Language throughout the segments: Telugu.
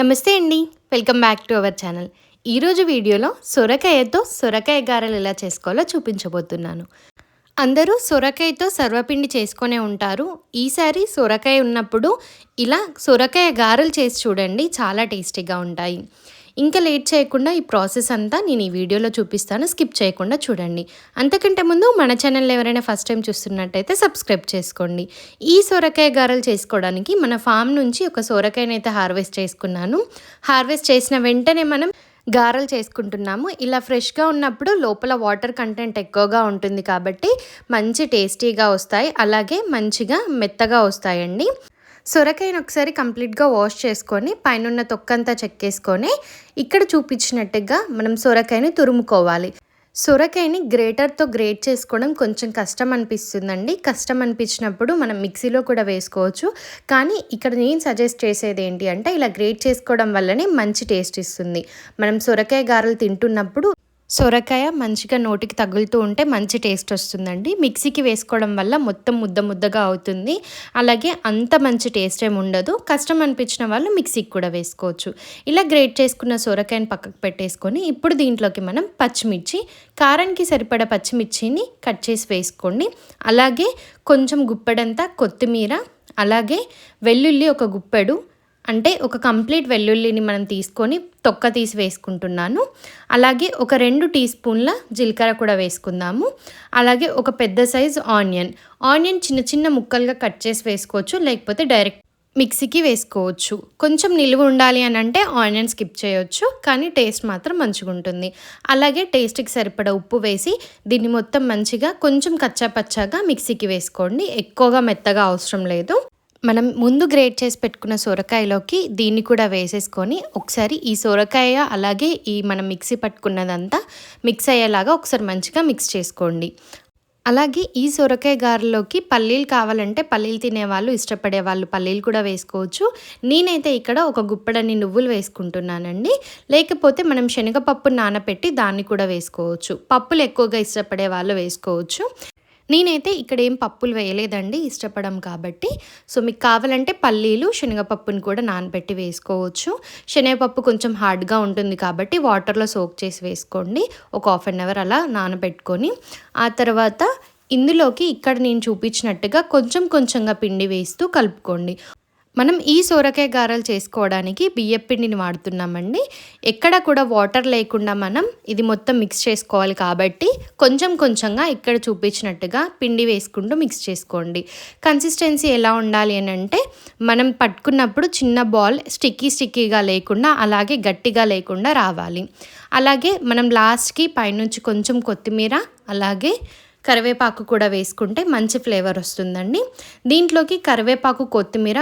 నమస్తే అండి. Welcome back to our channel. ఈరోజు వీడియోలో సొరకాయతో సొరకాయ గారెలు ఎలా చేసుకోవాలో చూపించబోతున్నాను. అందరూ సొరకాయతో సర్వపిండి చేసుకునే ఉంటారు. ఈసారి సొరకాయ ఉన్నప్పుడు ఇలా సొరకాయ గారెలు చేసి చూడండి, చాలా టేస్టీగా ఉంటాయి. ఇంకా లేట్ చేయకుండా ఈ ప్రాసెస్ అంతా నేను ఈ వీడియోలో చూపిస్తాను, స్కిప్ చేయకుండా చూడండి. అంతకంటే ముందు మన ఛానల్ ఎవరైనా ఫస్ట్ టైం చూస్తున్నట్టయితే సబ్స్క్రైబ్ చేసుకోండి. ఈ సొరకాయ గారెలు చేసుకోవడానికి మన ఫామ్ నుంచి ఒక సొరకాయనైతే హార్వెస్ట్ చేసుకున్నాను. హార్వెస్ట్ చేసిన వెంటనే మనం గారెలు చేసుకుంటున్నాము. ఇలా ఫ్రెష్గా ఉన్నప్పుడు లోపల వాటర్ కంటెంట్ ఎక్కువగా ఉంటుంది కాబట్టి మంచి టేస్టీగా వస్తాయి, అలాగే మంచిగా మెత్తగా వస్తాయండి. సొరకాయను ఒకసారి కంప్లీట్గా వాష్ చేసుకొని పైనున్న తొక్కంతా చెక్కేసుకొని ఇక్కడ చూపించినట్టుగా మనం సొరకాయని తురుముకోవాలి. సొరకాయని గ్రేటర్తో గ్రేట్ చేసుకోవడం కొంచెం కష్టం అనిపిస్తుందండి. కష్టం అనిపించినప్పుడు మనం మిక్సీలో కూడా వేసుకోవచ్చు. కానీ ఇక్కడ నేను సజెస్ట్ చేసేది ఏంటి అంటే ఇలా గ్రేట్ చేసుకోవడం వల్లనే మంచి టేస్ట్ ఇస్తుంది. మనం సొరకాయ గారెలు తింటున్నప్పుడు సొరకాయ మంచిగా నోటికి తగులుతూ ఉంటే మంచి టేస్ట్ వస్తుందండి. మిక్సీకి వేసుకోవడం వల్ల మొత్తం ముద్ద ముద్దగా అవుతుంది, అలాగే అంత మంచి టేస్ట్ ఏమి ఉండదు. కష్టం అనిపించిన వాళ్ళు మిక్సీకి కూడా వేసుకోవచ్చు. ఇలా గ్రేట్ చేసుకున్న సొరకాయని పక్కకు పెట్టేసుకొని ఇప్పుడు దీంట్లోకి మనం పచ్చిమిర్చి, కారానికి సరిపడా పచ్చిమిర్చిని కట్ చేసి వేసుకోండి. అలాగే కొంచెం గుప్పెడంతా కొత్తిమీర, అలాగే వెల్లుల్లి ఒక గుప్పెడు, అంటే ఒక కంప్లీట్ వెల్లుల్లిని మనం తీసుకొని తొక్క తీసి వేసుకుంటున్నాను. అలాగే ఒక 2 టీ స్పూన్ల జీలకర్ర కూడా వేసుకుందాము. అలాగే ఒక పెద్ద సైజు ఆనియన్ చిన్న చిన్న ముక్కలుగా కట్ చేసి వేసుకోవచ్చు, లేకపోతే డైరెక్ట్ మిక్సీకి వేసుకోవచ్చు. కొంచెం నిలువ ఉండాలి అని అంటే ఆనియన్ స్కిప్ చేయొచ్చు, కానీ టేస్ట్ మాత్రం మంచిగా ఉంటుంది. అలాగే టేస్ట్కి సరిపడా ఉప్పు వేసి దీన్ని మొత్తం మంచిగా కొంచెం కచ్చా పచ్చాగా మిక్సీకి వేసుకోండి. ఎక్కువగా మెత్తగా అవసరం లేదు. మనం ముందు గ్రేట్ చేసి పెట్టుకున్న సొరకాయలోకి దీన్ని కూడా వేసేసుకొని ఒకసారి ఈ సొరకాయ అలాగే ఈ మనం మిక్సీ పట్టుకున్నదంతా మిక్స్ అయ్యేలాగా ఒకసారి మంచిగా మిక్స్ చేసుకోండి. అలాగే ఈ సొరకాయ గారెలోకి పల్లీలు కావాలంటే పల్లీలు తినేవాళ్ళు, ఇష్టపడే వాళ్ళు పల్లీలు కూడా వేసుకోవచ్చు. నేనైతే ఇక్కడ ఒక గుప్పెడన్ని నువ్వులు వేసుకుంటున్నానండి. లేకపోతే మనం శనగపప్పు నానబెట్టి దాన్ని కూడా వేసుకోవచ్చు. పప్పులు ఎక్కువగా ఇష్టపడే వాళ్ళు వేసుకోవచ్చు. నేనైతే ఇక్కడ ఏం పప్పులు వేయలేదండి, ఇష్టపడం కాబట్టి. సో మీకు కావాలంటే పల్లీలు, శనగపప్పుని కూడా నానబెట్టి వేసుకోవచ్చు. శనగపప్పు కొంచెం హార్డ్గా ఉంటుంది కాబట్టి వాటర్లో సోక్ చేసి వేసుకోండి. ఒక 1/2 అవర్ అలా నానబెట్టుకొని ఆ తర్వాత ఇందులోకి ఇక్కడ నేను చూపించినట్టుగా కొంచెం కొంచెంగా పిండి వేస్తూ కలుపుకోండి. మనం ఈ సొరకాయ గారెలు చేసుకోవడానికి బియ్యం పిండిని వాడుతున్నామండి. ఎక్కడ కూడా వాటర్ లేకుండా మనం ఇది మొత్తం మిక్స్ చేసుకోవాలి కాబట్టి కొంచెం కొంచెంగా ఇక్కడ చూపించినట్టుగా పిండి వేసుకుంటూ మిక్స్ చేసుకోండి. కన్సిస్టెన్సీ ఎలా ఉండాలి అని అంటే మనం పట్టుకున్నప్పుడు చిన్న బాల్ స్టిక్కీగా లేకుండా అలాగే గట్టిగా లేకుండా రావాలి. అలాగే మనం లాస్ట్కి పైనుంచి కొంచెం కొత్తిమీర అలాగే కరివేపాకు కూడా వేసుకుంటే మంచి ఫ్లేవర్ వస్తుందండి. దీంట్లోకి కరివేపాకు, కొత్తిమీర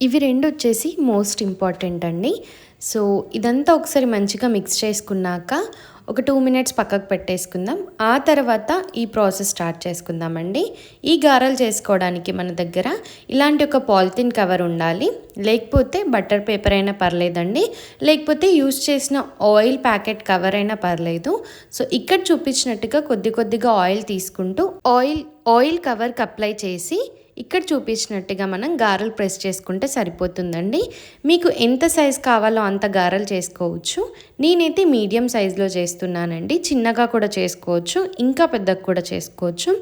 ఇవి 2 వచ్చేసి మోస్ట్ ఇంపార్టెంట్ అండి. సో ఇదంతా ఒకసారి మంచిగా మిక్స్ చేసుకున్నాక ఒక 2 మినిట్స్ పక్కకు పెట్టేసుకుందాం. ఆ తర్వాత ఈ ప్రాసెస్ స్టార్ట్ చేసుకుందామండి. ఈ గారెలు చేసుకోవడానికి మన దగ్గర ఇలాంటి ఒక పాలిథిన్ కవర్ ఉండాలి, లేకపోతే బటర్ పేపర్ అయినా పర్లేదండి, లేకపోతే యూజ్ చేసిన ఆయిల్ ప్యాకెట్ కవర్ అయినా పర్లేదు. సో ఇక్కడ చూపించినట్టుగా కొద్దిగా ఆయిల్ తీసుకుంటూ ఆయిల్ కవర్కి అప్లై చేసి ఇక్కడ చూపించినట్టుగా మనం గారెలు ప్రెస్ చేసుకుంటే సరిపోతుందండి. మీకు ఎంత సైజ్ కావాలో అంత గారెలు చేసుకోవచ్చు. నేనైతే మీడియం సైజులో చేస్తున్నానండి. చిన్నగా కూడా చేసుకోవచ్చు, ఇంకా పెద్దగా కూడా చేసుకోవచ్చు.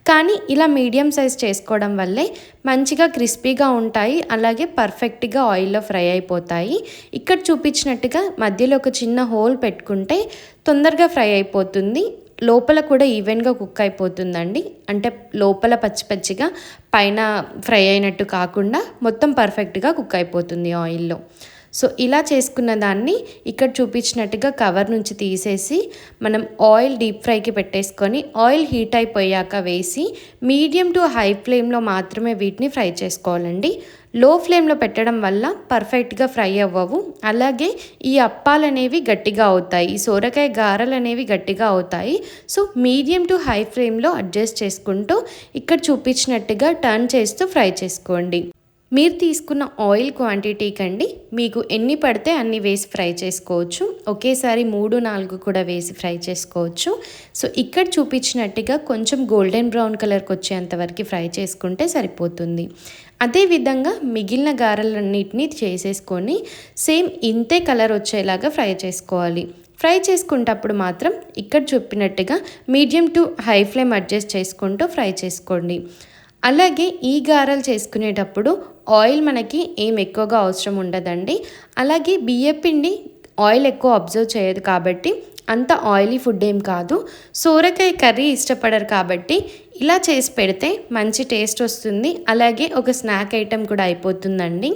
కానీ ఇలా మీడియం సైజ్ చేసుకోవడం వల్లే మంచిగా క్రిస్పీగా ఉంటాయి, అలాగే పర్ఫెక్ట్గా ఆయిల్లో ఫ్రై అయిపోతాయి. ఇక్కడ చూపించినట్టుగా మధ్యలో ఒక చిన్న హోల్ పెట్టుకుంటే తొందరగా ఫ్రై అయిపోతుంది, లోపల కూడా ఈవెన్గా కుక్ అయిపోతుందండి. అంటే లోపల పచ్చిగా పైన ఫ్రై అయినట్టు కాకుండా మొత్తం పర్ఫెక్ట్గా కుక్ అయిపోతుంది ఆయిల్లో. సో ఇలా చేసుకున్న దాన్ని ఇక్కడ చూపించినట్టుగా కవర్ నుంచి తీసేసి మనం ఆయిల్ డీప్ ఫ్రైకి పెట్టేసుకొని ఆయిల్ హీట్ అయిపోయాక వేసి మీడియం టు హై ఫ్లేమ్లో మాత్రమే వీటిని ఫ్రై చేసుకోవాలండి. లో ఫ్లేమ్లో పెట్టడం వల్ల పర్ఫెక్ట్గా ఫ్రై అవ్వవు, అలాగే ఈ అప్పాలు అనేవి గట్టిగా అవుతాయి, ఈ సొరకాయ గారెలు అనేవి గట్టిగా అవుతాయి. సో మీడియం టు హై ఫ్లేమ్లో అడ్జస్ట్ చేసుకుంటూ ఇక్కడ చూపించినట్టుగా టర్న్ చేస్తూ ఫ్రై చేసుకోండి. మీరు తీసుకున్న ఆయిల్ క్వాంటిటీ కండి మీకు ఎన్ని పడితే అన్ని వేసి ఫ్రై చేసుకోవచ్చు. ఒకేసారి 3-4 కూడా వేసి ఫ్రై చేసుకోవచ్చు. సో ఇక్కడ చూపించినట్టుగా కొంచెం గోల్డెన్ బ్రౌన్ కలర్కి వచ్చేంత వరకు ఫ్రై చేసుకుంటే సరిపోతుంది. అదేవిధంగా మిగిలిన గారెలన్నిటిని చేసేసుకొని సేమ్ ఇంతే కలర్ వచ్చేలాగా ఫ్రై చేసుకోవాలి. ఫ్రై చేసుకునేటప్పుడు మాత్రం ఇక్కడ చెప్పినట్టుగా medium to high flame adjust చేసుకుంటూ ఫ్రై చేసుకోండి. అలాగే ఈ గారెలు చేసుకునేటప్పుడు ఆయిల్ మనకి ఏం ఎక్కువగా అవసరం ఉండదండి. అలాగే బియ్యపిండి ఆయిల్ ఎక్కువ అబ్జర్వ్ చేయదు కాబట్టి అంత ఆయిలీ ఫుడ్ ఏం కాదు. సొరకాయ కర్రీ ఇష్టపడరు కాబట్టి ఇలా చేసి పెడితే మంచి టేస్ట్ వస్తుంది. అలాగే ఒక స్నాక్ ఐటెం కూడా అయిపోతుందండి.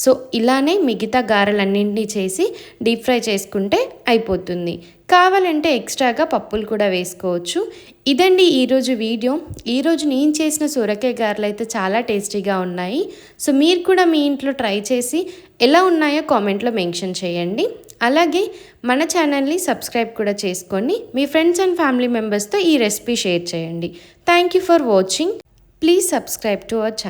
సో ఇలానే మిగతా గారెలన్నింటినీ చేసి డీప్ ఫ్రై చేసుకుంటే అయిపోతుంది. కావాలంటే ఎక్స్ట్రాగా పప్పులు కూడా వేసుకోవచ్చు. ఇదండి ఈరోజు వీడియో. ఈరోజు నేను చేసిన సొరకాయ గారెలు అయితే చాలా టేస్టీగా ఉన్నాయి. సో మీరు కూడా మీ ఇంట్లో ట్రై చేసి ఎలా ఉన్నాయో కామెంట్లో మెన్షన్ చేయండి. అలాగే మన ఛానల్ని సబ్స్క్రైబ్ కూడా చేసుకొని మీ ఫ్రెండ్స్ అండ్ ఫ్యామిలీ మెంబర్స్తో ఈ రెసిపీ షేర్ చేయండి. Thank you for watching. Please subscribe to our channel.